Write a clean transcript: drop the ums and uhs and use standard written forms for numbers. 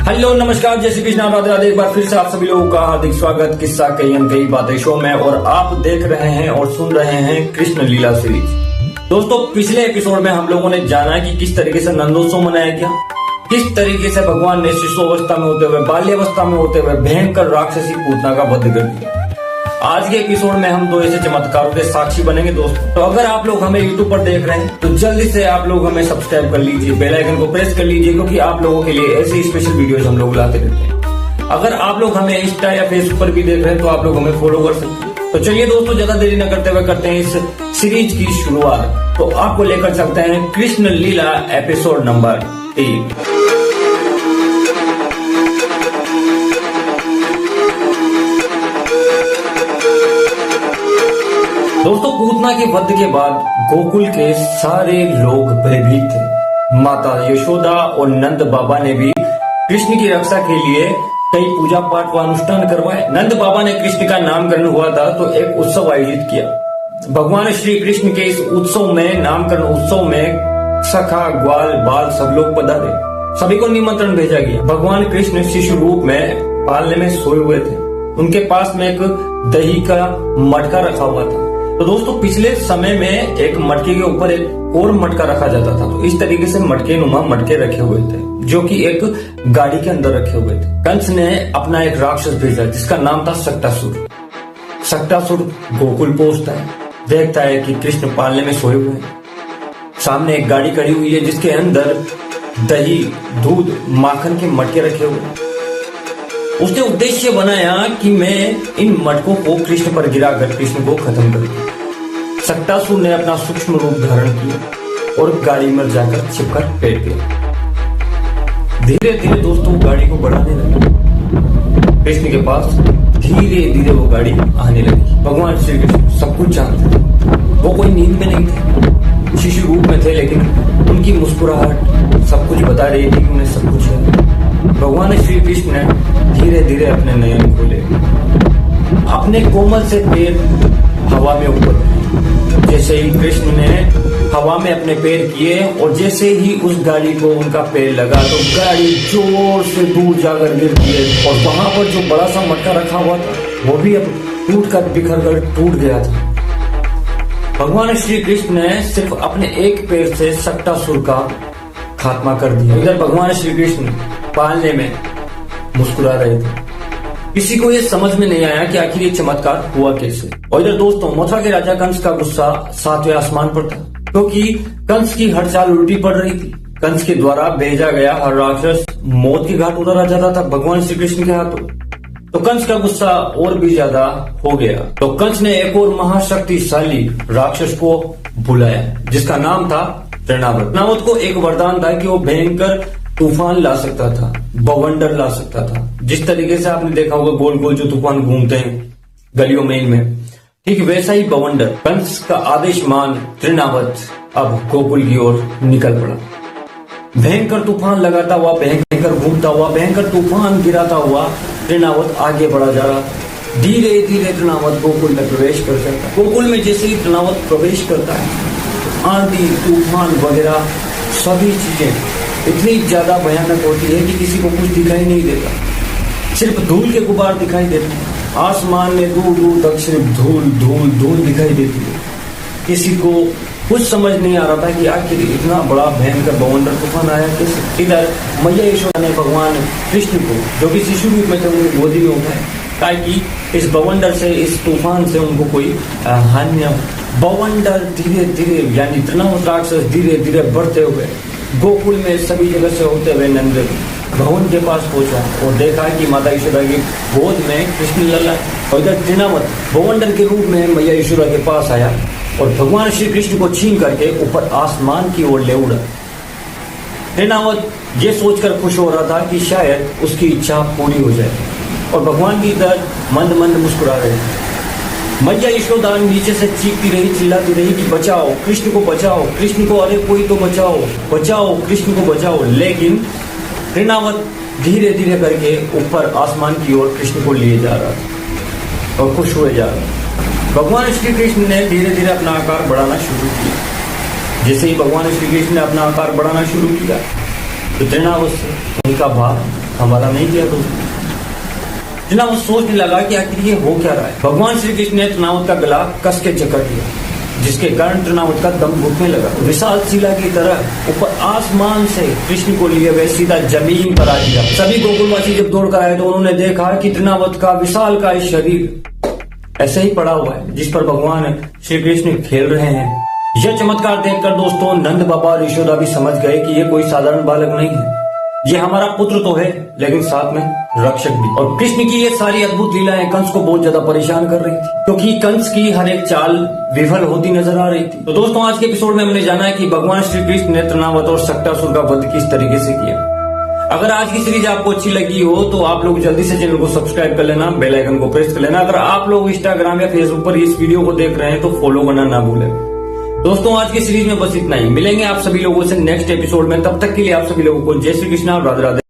Hello नमस्कार, जय श्री कृष्ण, राधे राधे। एक बार फिर से आप सभी लोगों का हार्दिक स्वागत किस्सा कई बातें शो में। और आप देख रहे हैं और सुन रहे हैं कृष्ण लीला सीरीज। दोस्तों, पिछले एपिसोड में हम लोगों ने जाना कि किस तरीके से नंदोत्सव मनाया गया, किस तरीके से भगवान ने शिशुअवस्था में होते हुए, बाल्यावस्था में होते हुए भयंकर राक्षसी पूतना का वध कर दिया। आज के एपिसोड में हम दो ऐसे चमत्कारों के साक्षी बनेंगे दोस्तों। तो अगर आप लोग हमें YouTube पर देख रहे हैं तो जल्दी से आप लोग हमें सब्सक्राइब कर लीजिए, बेल आइकन को प्रेस कर लीजिए, क्योंकि आप लोगों के लिए ऐसी स्पेशल वीडियोस हम लोग लाते रहते हैं। अगर आप लोग हमें इंस्टा या फेसबुक पर भी देख रहे हैं तो आप लोग हमें फॉलो कर सकते हैं। तो चलिए दोस्तों, ज्यादा देरी न करते हुए करते हैं इस सीरीज की शुरुआत। तो आपको लेकर चलते हैं कृष्ण लीला एपिसोड नंबर 3। दोस्तों, पूतना के वध के बाद गोकुल के सारे लोग भयभीत थे। माता यशोदा और नंद बाबा ने भी कृष्ण की रक्षा के लिए कई पूजा पाठ व अनुष्ठान करवाए। नंद बाबा ने कृष्ण का नामकरण हुआ था तो एक उत्सव आयोजित किया। भगवान श्री कृष्ण के इस उत्सव में, नामकरण उत्सव में सखा, ग्वाल, बाल सब लोग पधारे। सभी को निमंत्रण भेजा गया। भगवान कृष्ण शिशु रूप में पालने में सोए हुए थे। उनके पास में एक दही का मटका रखा हुआ था। तो दोस्तों, पिछले समय में एक मटके के ऊपर एक और मटका रखा जाता था। तो इस तरीके से मटके नुमा मटके रखे हुए थे, जो कि एक गाड़ी के अंदर रखे हुए थे। कंस ने अपना एक राक्षस भेजा जिसका नाम था सक्टासुर। सक्टासुर गोकुल पहुंचता है, देखता है कि कृष्ण पालने में सोए हुए हैं। सामने एक गाड़ी खड़ी हुई है जिसके अंदर दही, दूध, माखन के मटके रखे हुए हैं। उसने उद्देश्य बनाया कि मैं इन मटकों को कृष्ण पर गिराकर कृष्ण को खत्म कर दूं। सक्टासुर ने अपना सूक्ष्म रूप धारण किया और गाड़ी में जाकर छिपकर बैठ गया। धीरे धीरे दोस्तों गाड़ी को बढ़ाने लगे। कृष्ण के पास धीरे धीरे वो गाड़ी आने लगी। भगवान श्री कृष्ण सब कुछ जानते थे। वो कोई नींद में नहीं थे, शिशु रूप में थे, लेकिन उनकी मुस्कुराहट सब कुछ बता रही थी कि उन्हें सब कुछ है। भगवान श्री कृष्ण ने धीरे धीरे अपने नयन खोले, अपने कोमल से पैर हवा में ऊपर। जैसे ही कृष्ण ने हवा में अपने पैर किए और जैसे ही उस गाड़ी को उनका पैर लगा तो गाड़ी जोर से दूर जाकर गिरती है। और वहां पर जो बड़ा सा मटका रखा हुआ था वो भी अब टूट कर बिखर कर टूट गया था। भगवान श्री कृष्ण ने सिर्फ अपने एक पैर से सक्टासुर का खात्मा कर दिया। इधर भगवान श्री कृष्ण पालने में मुस्कुरा रहे थे। किसी को ये समझ में नहीं आया कि आखिर ये चमत्कार हुआ कैसे। और इधर दोस्तों, मथुरा के राजा कंस का गुस्सा 7वें आसमान पर था, क्योंकि कंस की हर चाल उल्टी पड़ रही थी। कंस के द्वारा भेजा गया हर राक्षस मौत के घाट उतारा जाता था भगवान श्री कृष्ण के हाथों। तो कंस का गुस्सा और भी ज्यादा हो गया। तो कंस ने एक और महाशक्तिशाली राक्षस को बुलाया जिसका नाम था तृणावत। तृणावत को एक वरदान था कि वो भयंकर तूफान ला सकता था, बवंडर ला सकता था। जिस तरीके से आपने देखा होगा गोल गोल जो तूफान घूमते हैं गलियों में, इनमें ठीक वैसा ही बवंडर। कंस का आदेश मान तृणावत अब गोकुल की ओर निकल पड़ा। भयंकर तूफान लगाता हुआ, भयंकर घूमता हुआ, भयंकर तूफान गिराता हुआ तृणावत आगे बढ़ा जा रहा। धीरे धीरे तृणावत गोकुल में प्रवेश कर सकता है। गोकुल में जैसे ही तृणावत प्रवेश करता है, आंधी, तूफान वगैरह सभी चीजें इतनी ज्यादा भयानक होती है कि किसी को कुछ दिखाई नहीं देता। सिर्फ धूल के गुबार दिखाई देते हैं। आसमान में दूर दूर तक सिर्फ धूल धूल धूल दिखाई देती है। किसी को कुछ समझ नहीं आ रहा था कि आखिर इतना बड़ा भयंकर बवंडर तूफान आया कैसे। इधर मैया यशोदा ने भगवान कृष्ण को, जो कि शिशु रूप में थे, उन्हें गोदी में उठाया ताकि इस बवंडर से, इस तूफान से उनको कोई हानि न हो। बवंडर धीरे धीरे, यानी तृणावत राक्षस धीरे धीरे बढ़ते हुए गोकुल में सभी जगह से होते हुए नंद भवन के पास पहुंचा और देखा कि माता यशोदा की गोद में कृष्ण लल्ला। और इधर तृणावत बवंडर के रूप में मैया यशोदा के पास आया और भगवान श्री कृष्ण को छीन करके ऊपर आसमान की ओर ले उड़ा। तृणावत ये सोचकर खुश हो रहा था कि शायद उसकी इच्छा पूरी हो जाए और भगवान की इधर मंद मंद मुस्कुरा रहे थे। मैया यशोदा नीचे से चीखती रही, चिल्लाती रही कि बचाओ, कृष्ण को बचाओ, कृष्ण को, अरे कोई तो बचाओ, बचाओ, कृष्ण को बचाओ। लेकिन तृणावत धीरे धीरे करके ऊपर आसमान की ओर कृष्ण को लिए जा रहा था और खुश हुए जा रहा था। भगवान श्री कृष्ण ने धीरे धीरे अपना आकार बढ़ाना शुरू किया। जैसे ही भगवान श्री कृष्ण ने अपना आकार बढ़ाना शुरू किया तो तृणावत से उनका भार हवाला नहीं किया दोस्तों। जना वो सोचने लगा कि आखिर ये हो क्या रहा है। भगवान श्री कृष्ण ने तृणावत का गला कस के जकड़ दिया, जिसके कारण तृणावत का दम घुटने लगा। विशाल शिला की तरह ऊपर आसमान से कृष्ण को लिए हुए सीधा जमीन पर आ गया। सभी गोकुलवासी जब दौड़ कर आए तो उन्होंने देखा कि तृणावत का विशाल का शरीर ऐसे ही पड़ा हुआ है, जिस पर भगवान श्री कृष्ण खेल रहे हैं। यह चमत्कार देखकर दोस्तों नंद बाबा और यशोदा भी समझ गए कि यह कोई साधारण बालक नहीं है, ये हमारा पुत्र तो है लेकिन साथ में रक्षक भी। और कृष्ण की ये सारी अद्भुत लीलाएं कंस को बहुत ज्यादा परेशान कर रही थी, क्योंकि कंस की हर एक चाल विफल होती नजर आ रही थी। तो दोस्तों आज के एपिसोड में हमने जाना है कि भगवान श्री कृष्ण ने तृणावत और सक्टासुर का वध किस तरीके से किया। अगर आज की सीरीज आपको अच्छी लगी हो तो आप लोग जल्दी से चैनल को सब्सक्राइब कर लेना, बेल आइकन को प्रेस कर लेना। अगर आप लोग इंस्टाग्राम या फेसबुक पर इस वीडियो को देख रहे हैं तो फॉलो करना ना भूलें। दोस्तों आज की सीरीज में बस इतना ही। मिलेंगे आप सभी लोगों से नेक्स्ट एपिसोड में, तब तक के लिए आप सभी लोगों को जय श्री कृष्ण और राधे राधे।